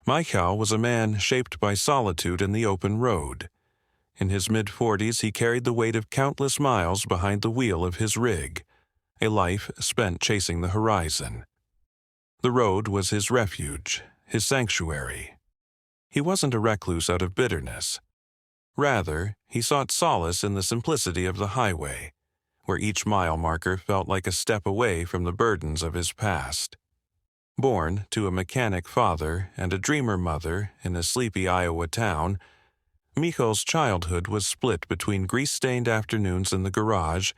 Michael was a man shaped by solitude and the open road. In his mid-40s, he carried the weight of countless miles behind the wheel of his rig, a life spent chasing the horizon. The road was his refuge, his sanctuary. He wasn't a recluse out of bitterness. Rather, he sought solace in the simplicity of the highway, where each mile marker felt like a step away from the burdens of his past. Born to a mechanic father and a dreamer mother in a sleepy Iowa town, Michal's childhood was split between grease-stained afternoons in the garage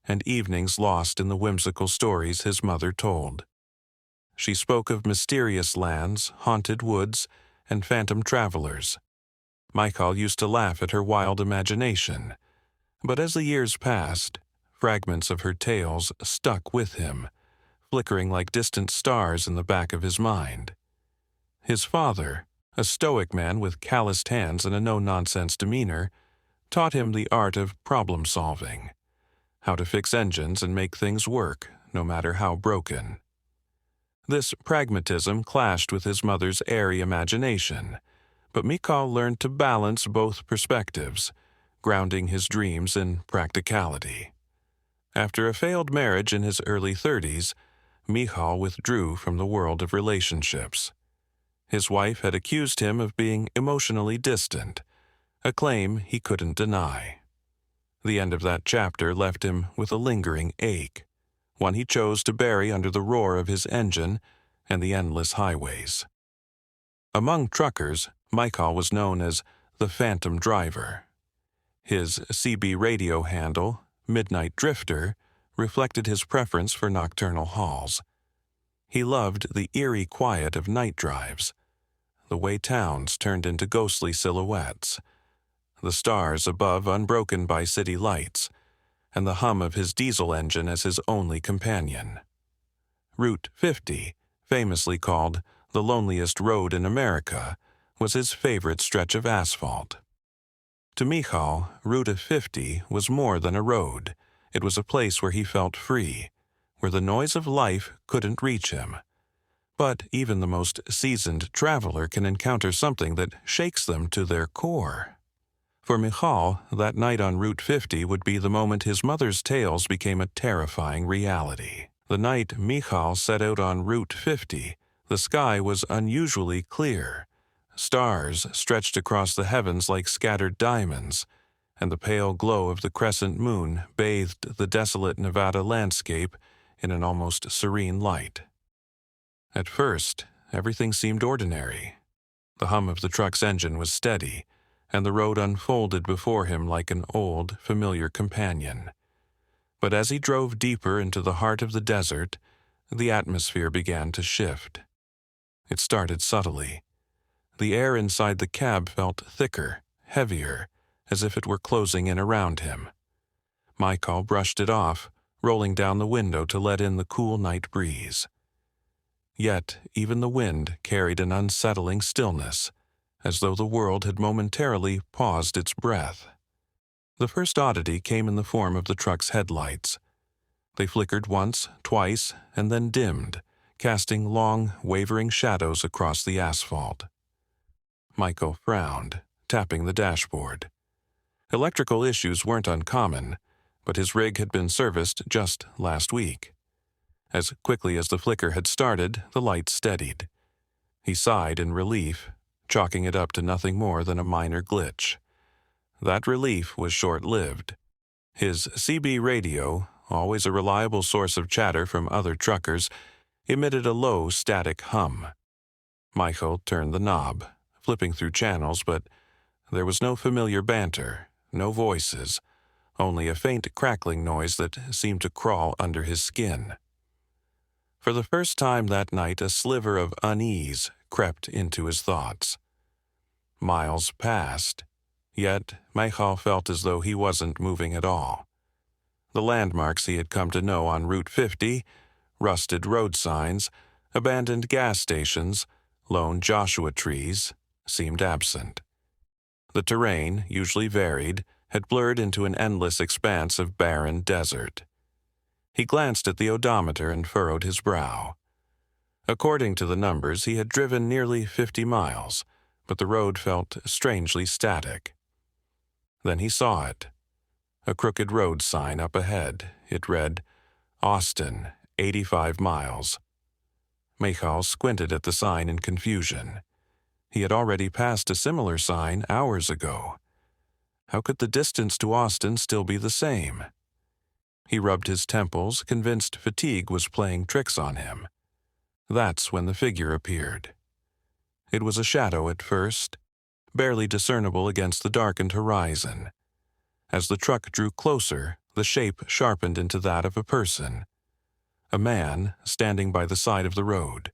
and evenings lost in the whimsical stories his mother told. She spoke of mysterious lands, haunted woods, and phantom travelers. Michal used to laugh at her wild imagination, but as the years passed, fragments of her tales stuck with him, flickering like distant stars in the back of his mind. His father, a stoic man with calloused hands and a no-nonsense demeanor, taught him the art of problem-solving, how to fix engines and make things work, no matter how broken. This pragmatism clashed with his mother's airy imagination, but Michal learned to balance both perspectives, grounding his dreams in practicality. After a failed marriage in his early 30s, Michal withdrew from the world of relationships. His wife had accused him of being emotionally distant, a claim he couldn't deny. The end of that chapter left him with a lingering ache, one he chose to bury under the roar of his engine and the endless highways. Among truckers, Michal was known as the Phantom Driver. His CB radio handle, Midnight Drifter, reflected his preference for nocturnal hauls. He loved the eerie quiet of night drives, the way towns turned into ghostly silhouettes, the stars above unbroken by city lights, and the hum of his diesel engine as his only companion. Route 50, famously called the loneliest road in America, was his favorite stretch of asphalt. To Michal, Route 50 was more than a road. It was a place where he felt free, where the noise of life couldn't reach him. But even the most seasoned traveler can encounter something that shakes them to their core. For Michal, that night on Route 50 would be the moment his mother's tales became a terrifying reality. The night Michal set out on Route 50, the sky was unusually clear. Stars stretched across the heavens like scattered diamonds, and the pale glow of the crescent moon bathed the desolate Nevada landscape in an almost serene light. At first, everything seemed ordinary. The hum of the truck's engine was steady, and the road unfolded before him like an old, familiar companion. But as he drove deeper into the heart of the desert, the atmosphere began to shift. It started subtly. The air inside the cab felt thicker, heavier, as if it were closing in around him. Michal brushed it off, rolling down the window to let in the cool night breeze. Yet even the wind carried an unsettling stillness, as though the world had momentarily paused its breath. The first oddity came in the form of the truck's headlights. They flickered once, twice, and then dimmed, casting long, wavering shadows across the asphalt. Michal frowned, tapping the dashboard. Electrical issues weren't uncommon, but his rig had been serviced just last week. As quickly as the flicker had started, the light steadied. He sighed in relief, chalking it up to nothing more than a minor glitch. That relief was short-lived. His CB radio, always a reliable source of chatter from other truckers, emitted a low, static hum. Michal turned the knob, flipping through channels, but there was no familiar banter, no voices, only a faint crackling noise that seemed to crawl under his skin. For the first time that night, a sliver of unease crept into his thoughts. Miles passed, yet Michal felt as though he wasn't moving at all. The landmarks he had come to know on Route 50, rusted road signs, abandoned gas stations, lone Joshua trees, seemed absent. The terrain, usually varied, had blurred into an endless expanse of barren desert. He glanced at the odometer and furrowed his brow. According to the numbers, he had driven nearly 50 miles, but the road felt strangely static. Then he saw it. A crooked road sign up ahead. It read, Austin, 85 miles. Michal squinted at the sign in confusion. He had already passed a similar sign hours ago. How could the distance to Austin still be the same? He rubbed his temples, convinced fatigue was playing tricks on him. That's when the figure appeared. It was a shadow at first, barely discernible against the darkened horizon. As the truck drew closer, the shape sharpened into that of a person. A man standing by the side of the road.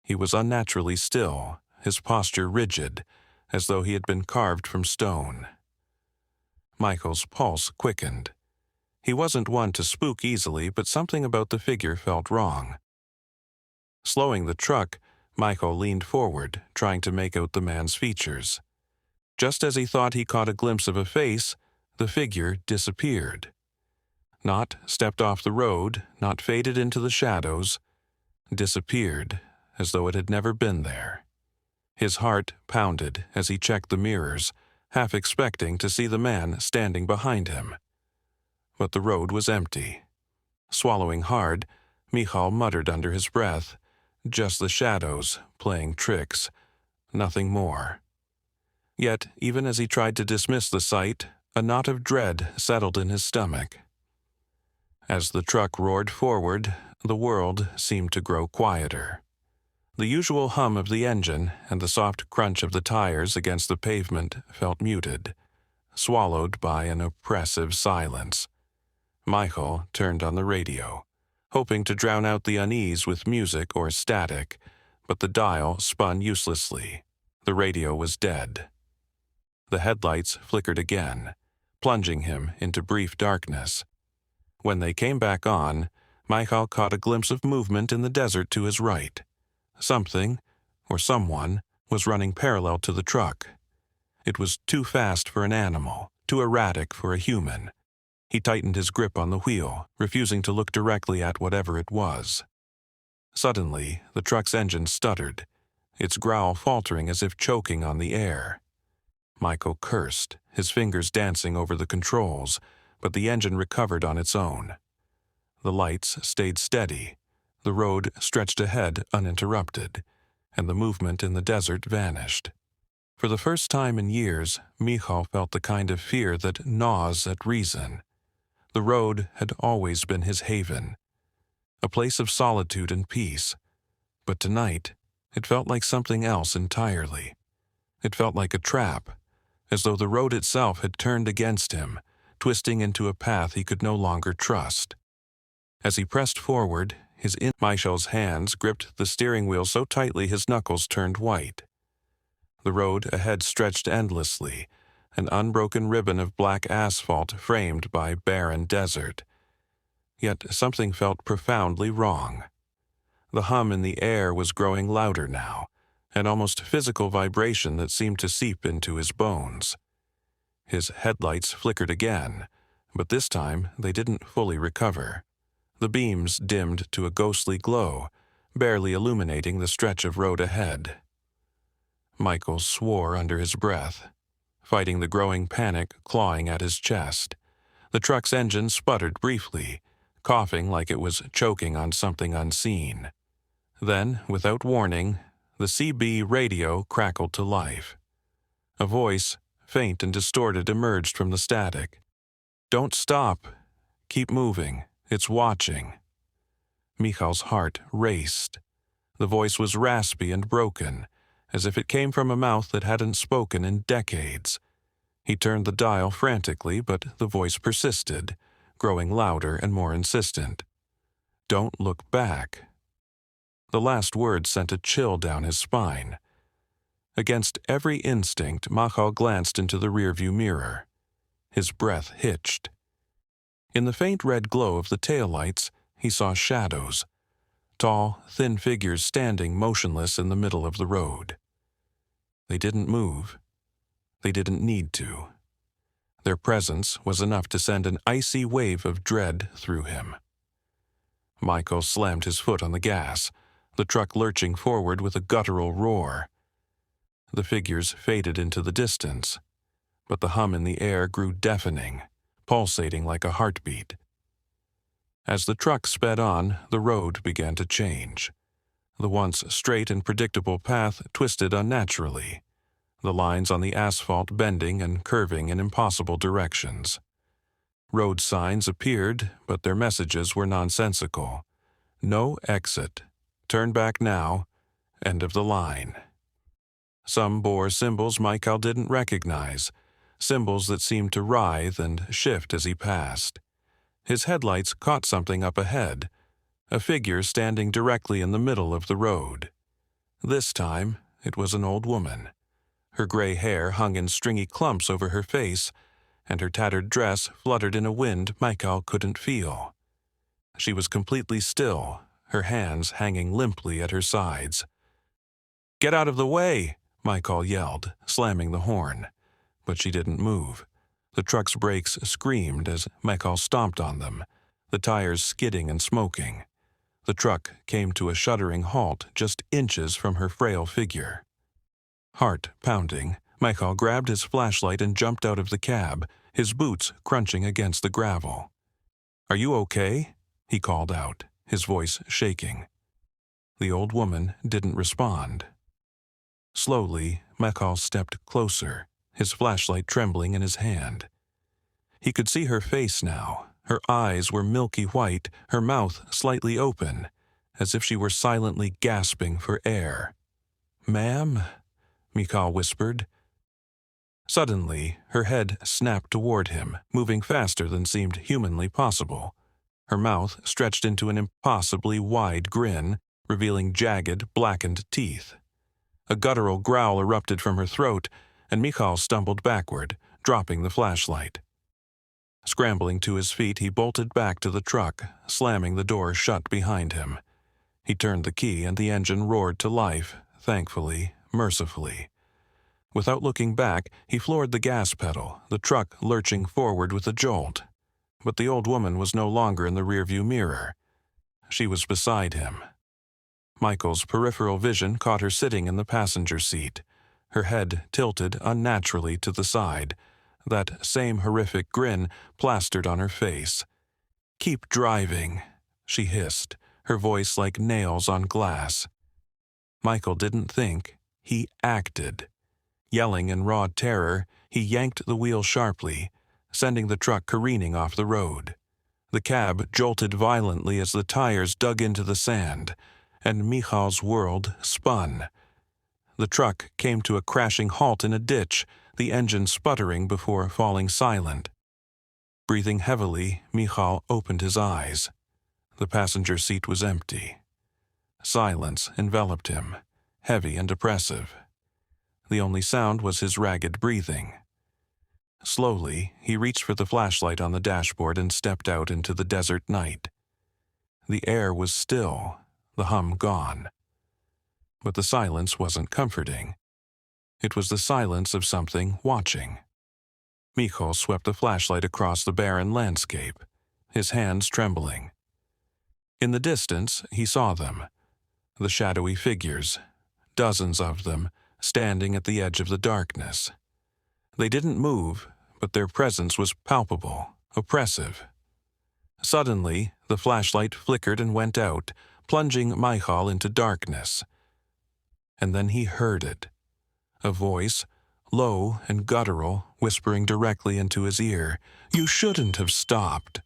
He was unnaturally still, his posture rigid, as though he had been carved from stone. Michael's pulse quickened. He wasn't one to spook easily, but something about the figure felt wrong. Slowing the truck, Michael leaned forward, trying to make out the man's features. Just as he thought he caught a glimpse of a face, the figure disappeared. Not stepped off the road, not faded into the shadows, disappeared as though it had never been there. His heart pounded as he checked the mirrors, half expecting to see the man standing behind him. But the road was empty. Swallowing hard, Michal muttered under his breath, just the shadows playing tricks, nothing more. Yet, even as he tried to dismiss the sight, a knot of dread settled in his stomach. As the truck roared forward, the world seemed to grow quieter. The usual hum of the engine and the soft crunch of the tires against the pavement felt muted, swallowed by an oppressive silence. Michael turned on the radio, hoping to drown out the unease with music or static, but the dial spun uselessly. The radio was dead. The headlights flickered again, plunging him into brief darkness. When they came back on, Michael caught a glimpse of movement in the desert to his right. Something, or someone, was running parallel to the truck. It was too fast for an animal, too erratic for a human. He tightened his grip on the wheel, refusing to look directly at whatever it was. Suddenly, the truck's engine stuttered, its growl faltering as if choking on the air. Michael cursed, his fingers dancing over the controls, but the engine recovered on its own. The lights stayed steady, the road stretched ahead uninterrupted, and the movement in the desert vanished. For the first time in years, Michal felt the kind of fear that gnaws at reason. The road had always been his haven, a place of solitude and peace, but tonight it felt like something else entirely. It felt like a trap, as though the road itself had turned against him, twisting into a path he could no longer trust. As he pressed forward, Michal's hands gripped the steering wheel so tightly his knuckles turned white. The road ahead stretched endlessly, an unbroken ribbon of black asphalt framed by barren desert. Yet something felt profoundly wrong. The hum in the air was growing louder now, an almost physical vibration that seemed to seep into his bones. His headlights flickered again, but this time they didn't fully recover. The beams dimmed to a ghostly glow, barely illuminating the stretch of road ahead. Michael swore under his breath, fighting the growing panic clawing at his chest. The truck's engine sputtered briefly, coughing like it was choking on something unseen. Then, without warning, the CB radio crackled to life. A voice, faint and distorted, emerged from the static. "Don't stop. Keep moving. It's watching." Michal's heart raced. The voice was raspy and broken, as if it came from a mouth that hadn't spoken in decades. He turned the dial frantically, but the voice persisted, growing louder and more insistent. "Don't look back." The last word sent a chill down his spine. Against every instinct, Michal glanced into the rearview mirror. His breath hitched. In the faint red glow of the taillights, he saw shadows, tall, thin figures standing motionless in the middle of the road. They didn't move. They didn't need to. Their presence was enough to send an icy wave of dread through him. Michael slammed his foot on the gas, the truck lurching forward with a guttural roar. The figures faded into the distance, but the hum in the air grew deafening, pulsating like a heartbeat. As the truck sped on, the road began to change. The once straight and predictable path twisted unnaturally, the lines on the asphalt bending and curving in impossible directions. Road signs appeared, but their messages were nonsensical. No exit. Turn back now. End of the line. Some bore symbols Michael didn't recognize, symbols that seemed to writhe and shift as he passed. His headlights caught something up ahead, a figure standing directly in the middle of the road. This time, it was an old woman. Her gray hair hung in stringy clumps over her face, and her tattered dress fluttered in a wind Michael couldn't feel. She was completely still, her hands hanging limply at her sides. "Get out of the way!" Michael yelled, slamming the horn. But she didn't move. The truck's brakes screamed as Michael stomped on them, the tires skidding and smoking. The truck came to a shuddering halt just inches from her frail figure. Heart pounding, Michael grabbed his flashlight and jumped out of the cab, his boots crunching against the gravel. "Are you okay?" he called out, his voice shaking. The old woman didn't respond. Slowly, Michael stepped closer, his flashlight trembling in his hand. He could see her face now. Her eyes were milky white, her mouth slightly open, as if she were silently gasping for air. "Ma'am?" Michael whispered. Suddenly, her head snapped toward him, moving faster than seemed humanly possible. Her mouth stretched into an impossibly wide grin, revealing jagged, blackened teeth. A guttural growl erupted from her throat, and Michael stumbled backward, dropping the flashlight. Scrambling to his feet, he bolted back to the truck, slamming the door shut behind him. He turned the key and the engine roared to life, thankfully, mercifully. Without looking back, he floored the gas pedal, the truck lurching forward with a jolt. But the old woman was no longer in the rearview mirror. She was beside him. Michael's peripheral vision caught her sitting in the passenger seat, her head tilted unnaturally to the side, that same horrific grin plastered on her face. "Keep driving," she hissed, her voice like nails on glass. Michael didn't think, he acted. Yelling in raw terror, he yanked the wheel sharply, sending the truck careening off the road. The cab jolted violently as the tires dug into the sand, and Michal's world spun. The truck came to a crashing halt in a ditch, the engine sputtering before falling silent. Breathing heavily, Michal opened his eyes. The passenger seat was empty. Silence enveloped him, heavy and oppressive. The only sound was his ragged breathing. Slowly, he reached for the flashlight on the dashboard and stepped out into the desert night. The air was still, the hum gone. But the silence wasn't comforting. It was the silence of something watching. Michal swept the flashlight across the barren landscape, his hands trembling. In the distance, he saw them, the shadowy figures, dozens of them, standing at the edge of the darkness. They didn't move, but their presence was palpable, oppressive. Suddenly, the flashlight flickered and went out, plunging Michal into darkness. And then he heard it. A voice, low and guttural, whispering directly into his ear, "You shouldn't have stopped.